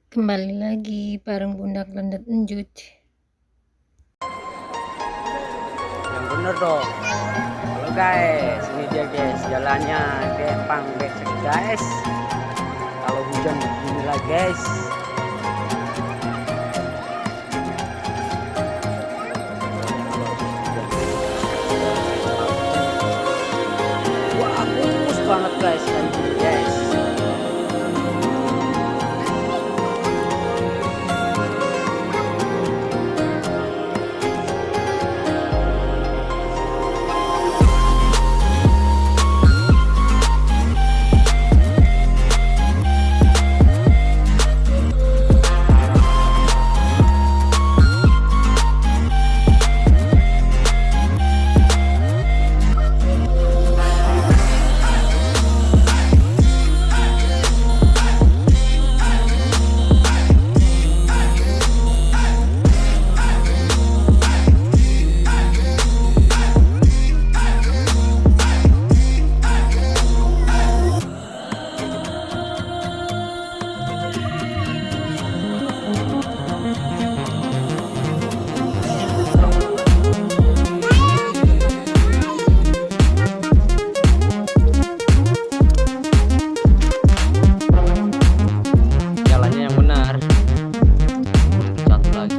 Kembali lagi bareng Bunda Lendet Enjut. Yang bener dong. Halo guys, ini dia guys jalannya ke empang becek guys. Kalau hujan beginilah guys. Wah, bagus banget guys kali ini guys. Jalannya yang benar. Satu lagi.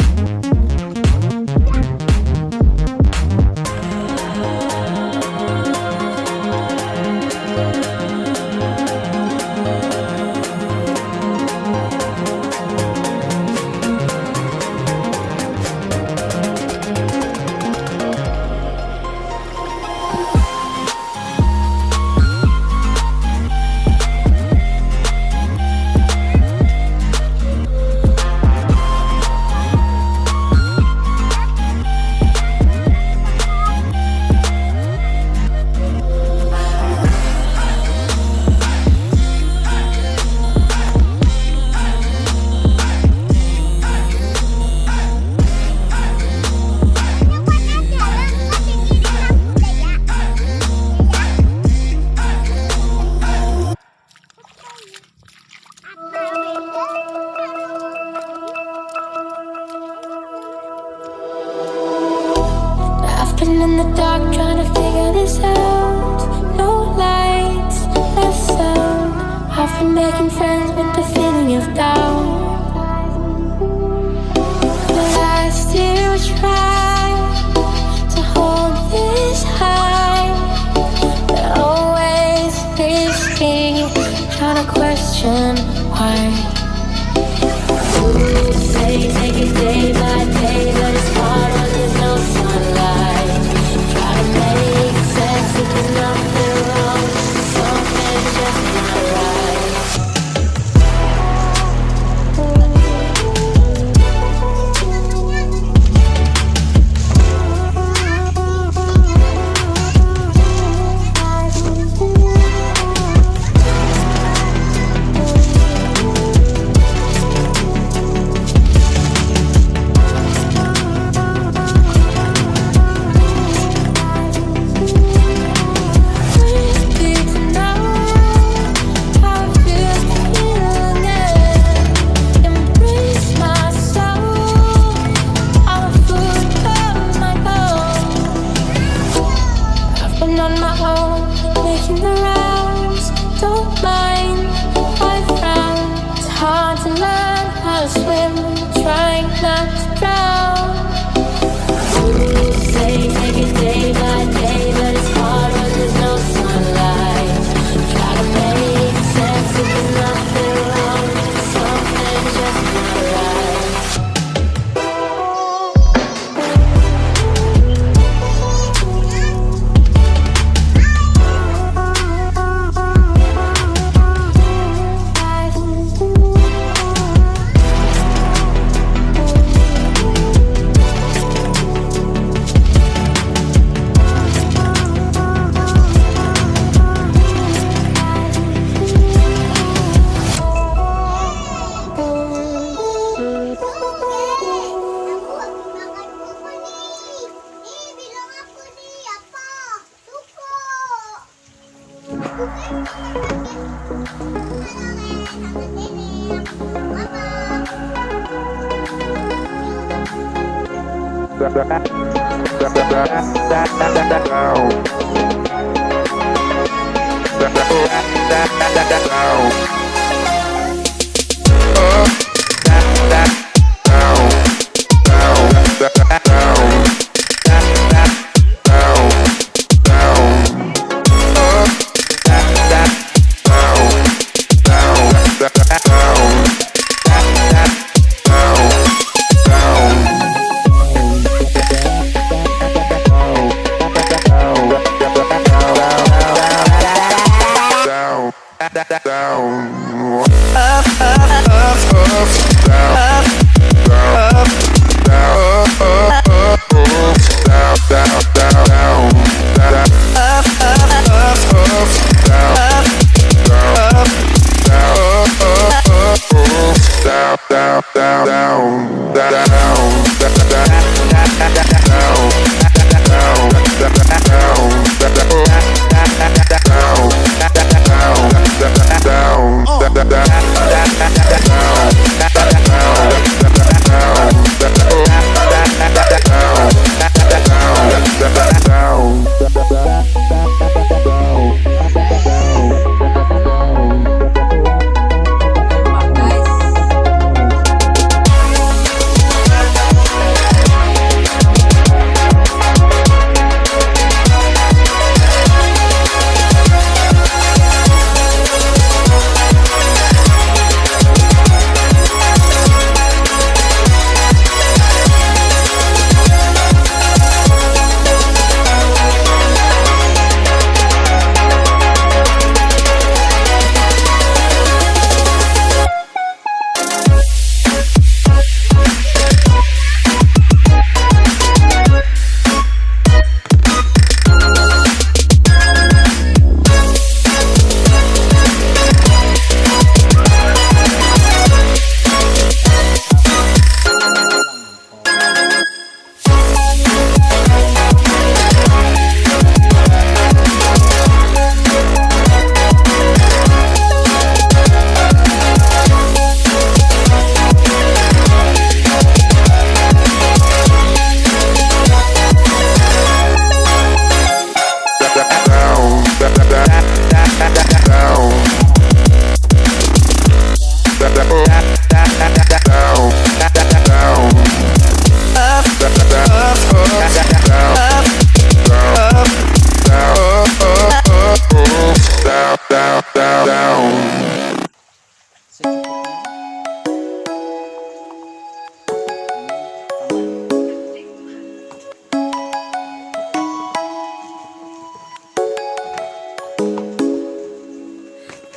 I've been in the dark trying to figure this out. No lights, no sound. I've been making friends with the feeling of doubt. But I still try to hold this high. But always risky, trying to question why. Say take it day by day, but it's hard when there's no sunlight. Try to make sense if there's nothing wrong, something's just not right. On my own, making the rounds. Don't mind if I frown. It's hard to learn how to swim, trying not to drown. Say take it day by day, but it's hard when there's no sunlight. Try to make sense if there's nothing wrong, something's just not right.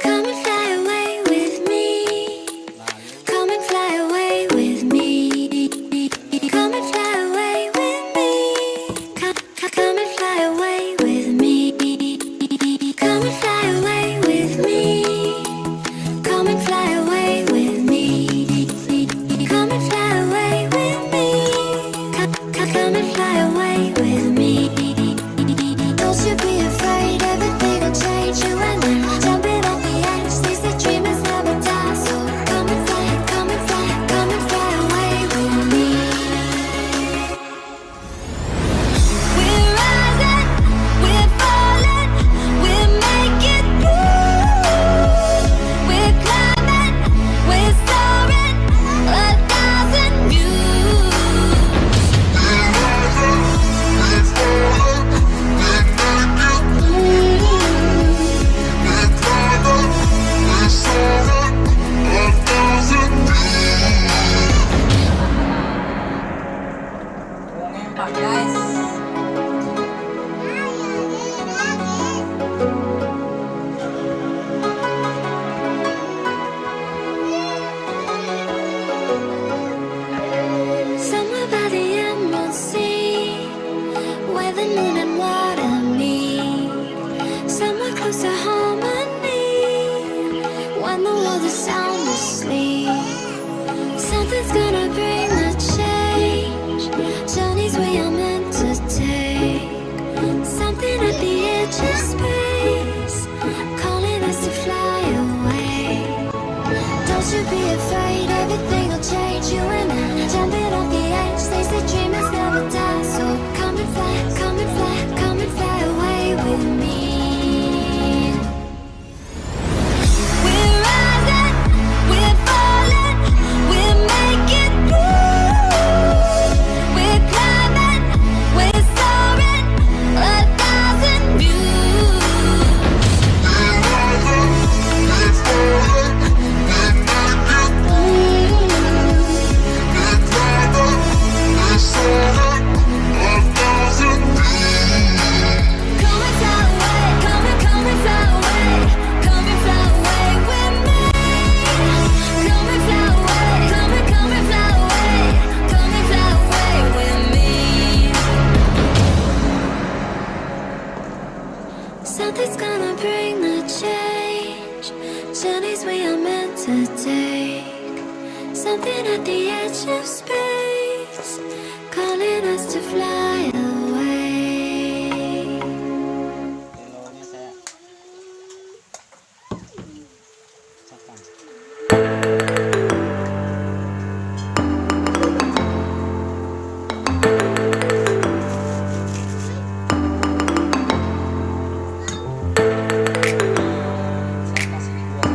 Come and fly away with me. Come and fly away with me. Come and fly away with me. Come and fly away with me. Come and fly away with me. Come and fly away with me. Come and fly away with me. Come and fly away with me. Don't you be afraid, everything will change. You and I jumping off the edge. They say dreamers never die. So come and fly, come and fly, come and fly away with me. We're rising, we're falling, we're making through. We're climbing, we're soaring, 1,000 Somewhere by the emerald sea, where the moon and water meet. Somewhere close to harmony, when the world is sound asleep. Something's gonna bring the change, journeys we are meant to take. Something at the edge of space, calling us to fly away. Don't you be afraid, everything will change. You and I jumping off the edge. They say dreamers never die. Something at the edge of space, calling us to fly away. Telurnya saya cakan. Saya kasih dua.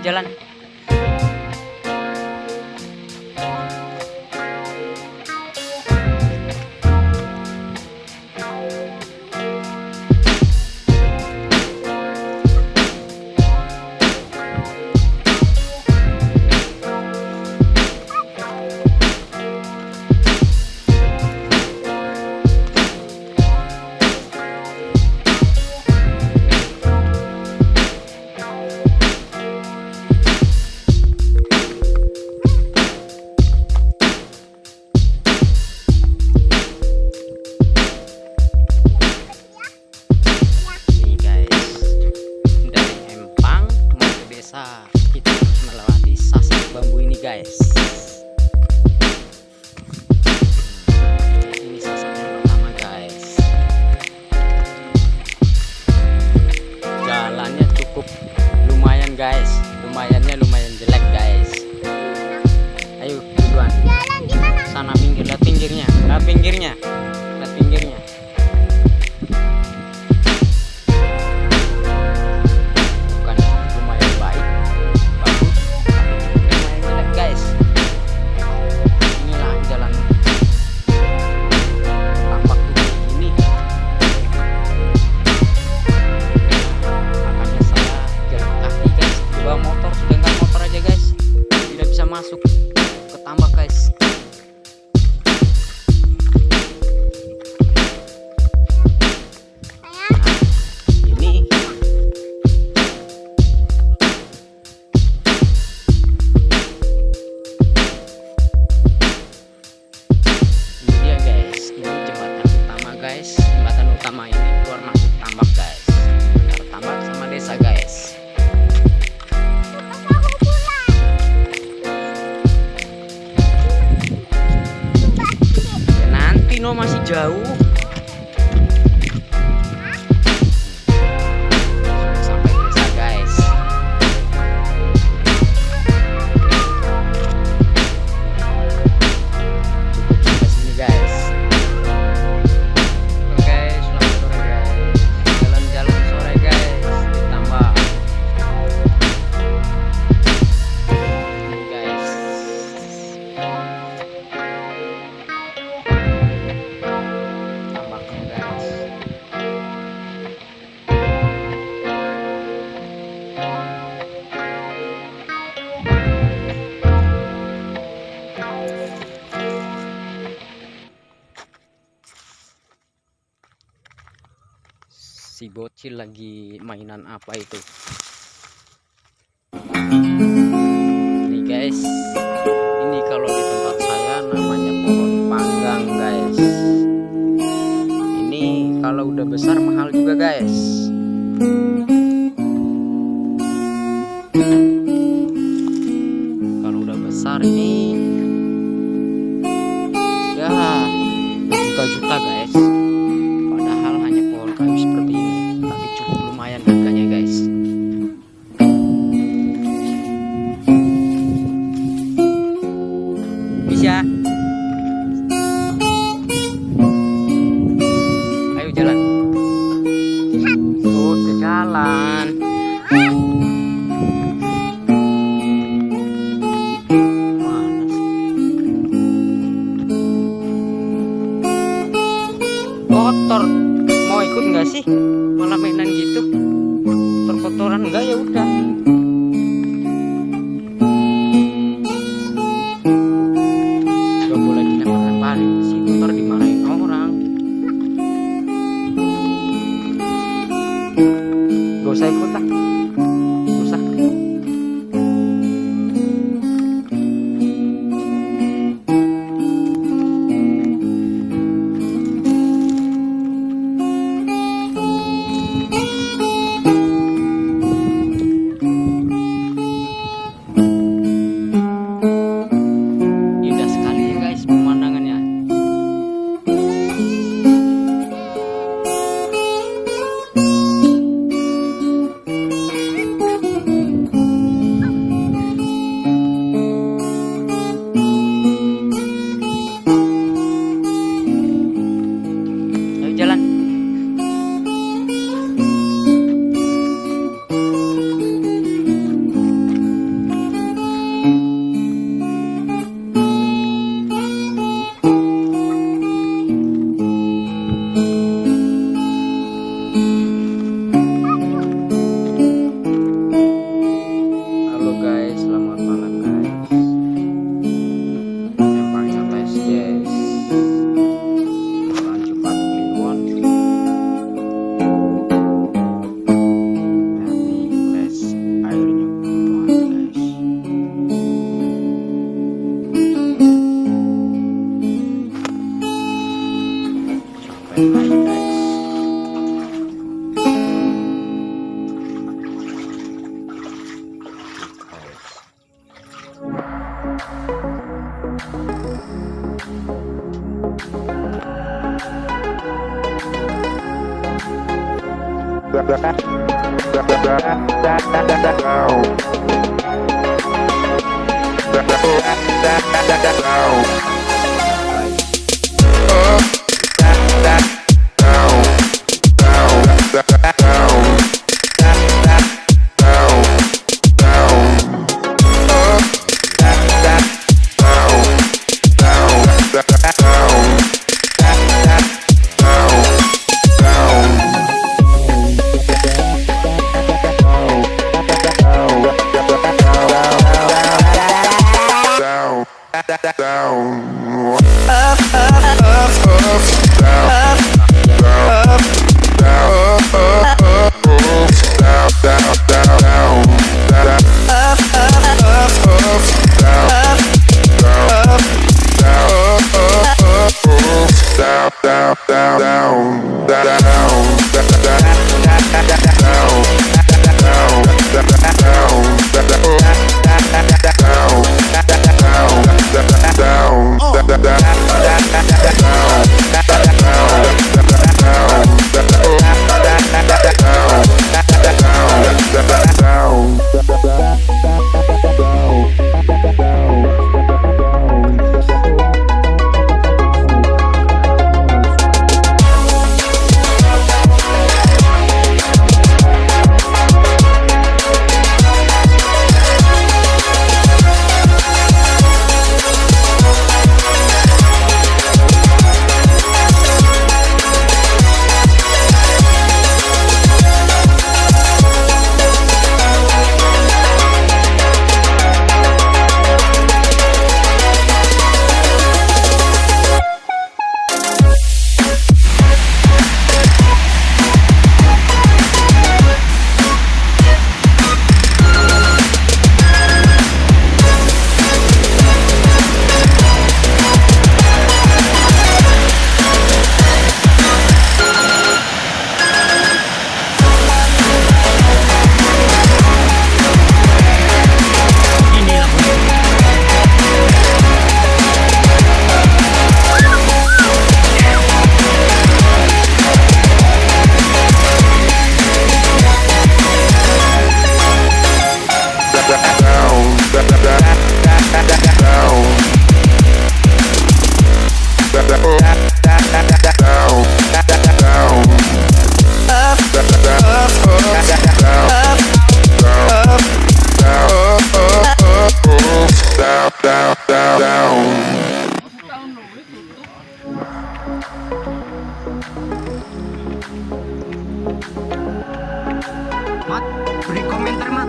Jalan. Nih guys, dari Empang mau ke desa kita melewati sasak bambu ini guys. Ini sasak yang pertama guys. Jalannya cukup lumayan guys, lumayan jelek guys. Ayo duluan. Sana pinggir, lihat pinggirnya, lihat pinggirnya, lihat pinggirnya. Bukan lumayan baik, bagus, tapi lumayan jelek guys. Inilah jalan tampak seperti ini. Makanya saya jalan kaki guys, bawa motor, sudah nggak motor aja guys, tidak bisa masuk. ke tambak guys. Ini dia guys, ini jembatan utama guys. Jembatan utama ini keluar masuk tambak guys, antara tambak sama desa guys. Ya, nanti no masih jauh. Sampai desa guys. Sampai sini guys. Oke, selamat sore guys. Jalan-jalan sore guys. Tambah ini guys. Tambaknya guys. Si bocil lagi mainan apa itu? Ini guys, ini kalau di tempat saya namanya pohon panggang guys. Ini kalau udah besar mahal juga guys. Kalau udah besar ini ya juta-juta guys. Padahal hanya pohon kayu seperti ini, tapi cukup lumayan harganya guys. Bisa? Ayo jalan. Udah jalan. Mana sih? Kotor. Mau ikut nggak sih? Malah mainan gitu. Kotor-kotoran enggak ya udah. Gak boleh dilempar-lemparin ke situ, ntar dimarahin orang. Gak usah ikut lah. Gak usah. Indah sekali ya guys pemandangannya. Ayo jalan. Halo guys, selamat malam guys. Empangnya guys, yes. Jalan cepat Kliwon. Tapi guys, airnya buat guys. Sampai naik guys. Down. Mat, beri komentar Mat.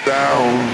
Down.